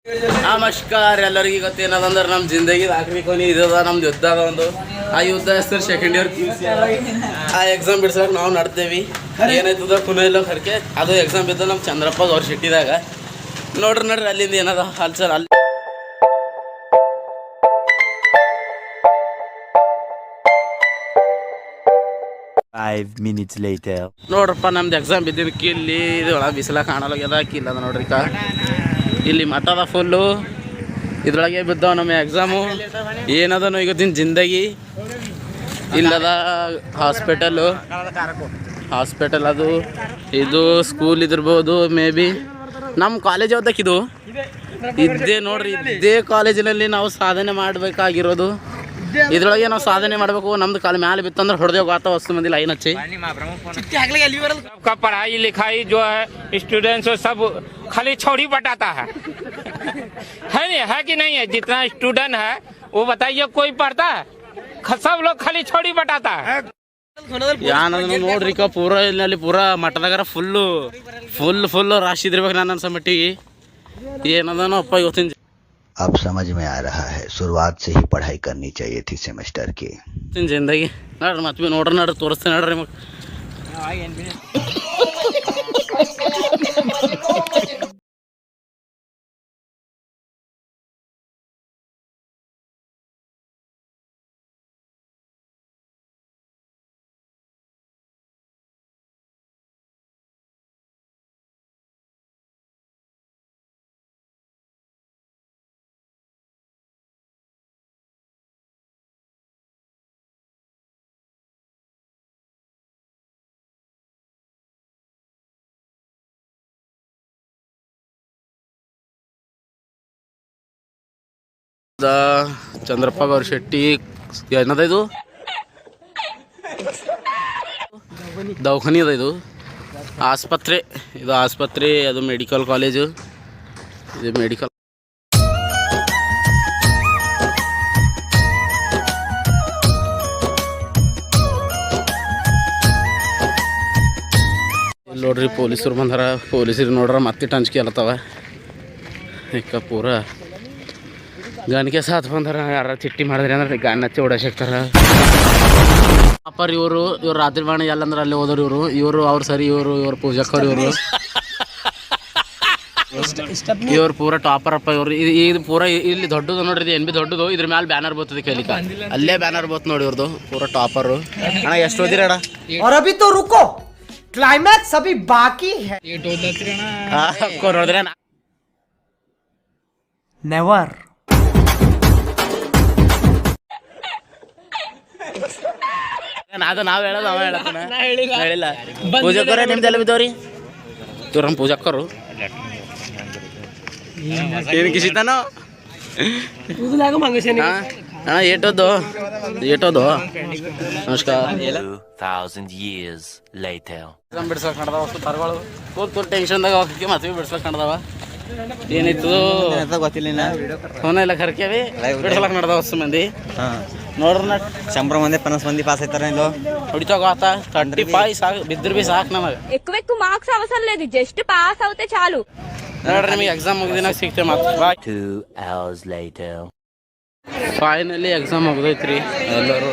ನಮಸ್ಕಾರ ಎಲ್ಲರಿಗೂ ಗೊತ್ತೇನದಂದ್ರೆ ನಮ್ಮ ಜಿಂದಗಿ ಆಖರಿ ಕೊನೆ ಇದದ ನಮ್ದು ಯುದ್ಧ ಅದ ಒಂದು ಆ ಯುದ್ಧ ಹೆಸರು ಸೆಕೆಂಡ್ ಇಯರ್ PUC ಆ ಎಕ್ಸಾಮ್ ಬಿಡ್ಸಕ್ಕೆ ನಾವು ನಡ್ತೇವಿ ಏನಾಯ್ತದ ಕುನೆಲ್ಲ ಖರ್ಕೆ ಅದು ಎಕ್ಸಾಮ್ ಬಿದ್ದ ನಮ್ಮ ಚಂದ್ರಪ್ಪ ಅವ್ರ ಸಿಟ್ಟಿದಾಗ ನೋಡ್ರಿ ಅಲ್ಲಿಂದ ಏನದ ಹಾಲ್ಸರ್ ಅಲ್ಲಿ 5 minutes later ನೋಡ್ರಪ್ಪ ನಮ್ದು ಎಕ್ಸಾಮ್ ಬಿದ್ದಿದ್ದಕ್ಕೆ ಇಲ್ಲಿ ಇದು ಒಳಗೆ ಬಿಸಿಲ ಕಾಣಲಾಗ್ಯದ ಕಿಲ್ಲದ ನೋಡ್ರಿ ಇಲ್ಲಿ ಮಠದ ಫುಲ್ಲು ಇದ್ರೊಳಗೆ ಬಿದ್ದಾವ ನಮ್ಮ ಎಕ್ಸಾಮು ಏನದ ಇವತ್ತಿನ ಜಿಂದಗಿ ಇಲ್ಲದ ಹಾಸ್ಪಿಟಲ್ ಅದು ಇದು ಸ್ಕೂಲ್ ಇದಿರ್ಬೋದು ಮೇ ಬಿ ನಮ್ಮ ಕಾಲೇಜ್ ಯಾವ್ದಕ್ಕಿದು ಇದ್ದೇ ನೋಡ್ರಿ ಇದೇ ಕಾಲೇಜಿನಲ್ಲಿ ನಾವು ಸಾಧನೆ ಮಾಡಬೇಕಾಗಿರೋದು ಇದ್ರೊಳಗೆ ನಾವು ಸಾಧನೆ ಮಾಡಬೇಕು ನಮ್ದು ಕಾಲ ಮ್ಯಾಲೆ ಬಿತ್ತಂದ್ರೆ ಹೊಡೆದೇವು ಗಾತ ವಸ್ತು ಮಂದಿ ಲೈನ್ ಹಚ್ಚಿ सबका पढ़ाई लिखाई जो है स्टूडेंट्स सब खाली छौड़ी बटाता है नहीं है कि नहीं है जितना स्टूडेंट है वो बताइए कोई पढ़ता है सब लोग खाली छौड़ी बटाता है ಯಾನದನ್ನು ನೋಡ್ರಿ ಪೂರ ಇಲ್ಲಿ ಪೂರ ಮಠದಾಗಾರ ಫುಲ್ ರಾಶಿ ಇದ್ದಿರ್ಬೇಕು ನಾನು ಅನ್ಸೋ ಮಟ್ಟಿಗೆ ಏನದನೋ ಅಪ್ಪ ಇವತ್ತಿನ अब समझ में आ रहा है शुरुआत से ही पढ़ाई करनी चाहिए थी सेमेस्टर की ಜಿಂದಗಿ ನೋಡ್ರಿ ಮತ್ತೆ ನೋಡ್ರಿ ತೋರಿಸ್ತೇನೆ ನೋಡ್ರಿ ನಿಮಗೆ ಚಂದ್ರಪ್ಪ ಗೌರ್ ಶೆಟ್ಟಿ ಏನದ ಇದು ದವಾಖಾನೆ ಅದ ಇದು ಆಸ್ಪತ್ರೆ ಅದು ಮೆಡಿಕಲ್ ಕಾಲೇಜು ಇದು ಮೆಡಿಕಲ್ ಇಲ್ಲಿ ನೋಡ್ರಿ ಪೊಲೀಸರು ಬಂದಾರ ಪೊಲೀಸರು ನೋಡ್ರ ಮತ್ತೆ ಟಂಚ್ಕೆ ಅಲ್ಲತ್ತವ ಈಗ ಪೂರ ಗನ್ಗೆ ಸಾಥ್ ಬಂದಾರ ಯಾರ ಚಿಟ್ಟಿ ಮಾಡಿದ್ರಿ ಅಂದ್ರೆ ಗನ್ ಹಚ್ಚಿ ಓಡಾಕ್ತಾರ ಅಪ್ಪರ್ ಇವರು ರಾತ್ರಿ ಬಾಣ ಎಲ್ಲಂದ್ರೆ ಅಲ್ಲಿ ಹೋದವ್ರು ಇವರು ಅವ್ರು ಸರಿ ಇವ್ರು ಪೂಜಾಕರ್ ಇವ್ರು ಪೂರ ಟಾಪರ್ ಅಪ್ಪ ಇವ್ರು ಇದು ಪೂರ ಇಲ್ಲಿ ದೊಡ್ಡದು ನೋಡ್ರಿ ಏನ್ ಬಿ ದೊಡ್ಡದು ಇದ್ರ ಮೇಲೆ ಬ್ಯಾನರ್ ಬರ್ತದೆ ಕಲಿಕ ಅಲ್ಲೇ ಬ್ಯಾನರ್ ಬತ್ ನೋಡಿ ಇವ್ರದ್ದು ಪೂರ ಟಾಪರ್ ಅಣ್ಣ ಎಷ್ಟು ಓದಿರ ಅಣ್ಣ और अभी तो रुको क्लाइमैक्स अभी बाकी है ನೋಡಿದ್ರೆ नेवर ಅದು ನಾವು ಹೇಳೋದು ಅವ ಹೇಳಿಲ್ಲ ಪೂಜಕರ ನಿಮ್ದೆಲ್ಲ ಬಿದ್ದವ್ರಿ ಇವ್ರು ನಮ್ಮ ಪೂಜಕ್ಕರು ಏನು ಕಿಸಿತಾನೋ ಅಣ್ಣ ಏಟೋದು ನಮಸ್ಕಾರ 2000 years later ಬಿಡ್ಸಕ್ ನಡ್ದಾವ ಅಷ್ಟು ತರಗಳು ಕೂತು ಟೆನ್ಷನ್ದಾಗ ಹೋಗಕ್ಕೆ ಮತ್ತೆ ಬಿಡ್ಸಕ್ ನಡ್ದಾವ ಏನಿತ್ತು ಗೊತ್ತಿಲ್ಲ ಫೋನ ಎಲ್ಲ ಕರ್ಕೇವಿ ಬಿಡ್ಸಲಕ್ ನಡ್ದಾವ ಅಷ್ಟು ಮಂದಿ ನೋಡ್ರ 100 ಮಂದಿ 50 ಮಂದಿ ಪಾಸ್ ಆಯ್ತಾರ ಇದು ಹೊಡಿತಾಗ 35 ಸಾಕು ಬಿದ್ರ ಬಿ ಸಾಕು ನಮಗೆ ఎక్కువ మార్క్స్ అవసరం లేదు జస్ట్ పాస్ అవుతే చాలు ನೋಡ್ರಿ ನಿಮಗೆ ಎಕ್ಸಾಮ್ ಮುಗಿದಿನಾಗ ಸಿಗ್ತೇವೆ ಮತ್ತೆ 2 hours later ಫೈನಲಿ ಎಕ್ಸಾಮ್ ಮುಗ್ದೈತ್ರಿ ಎಲ್ಲರೂ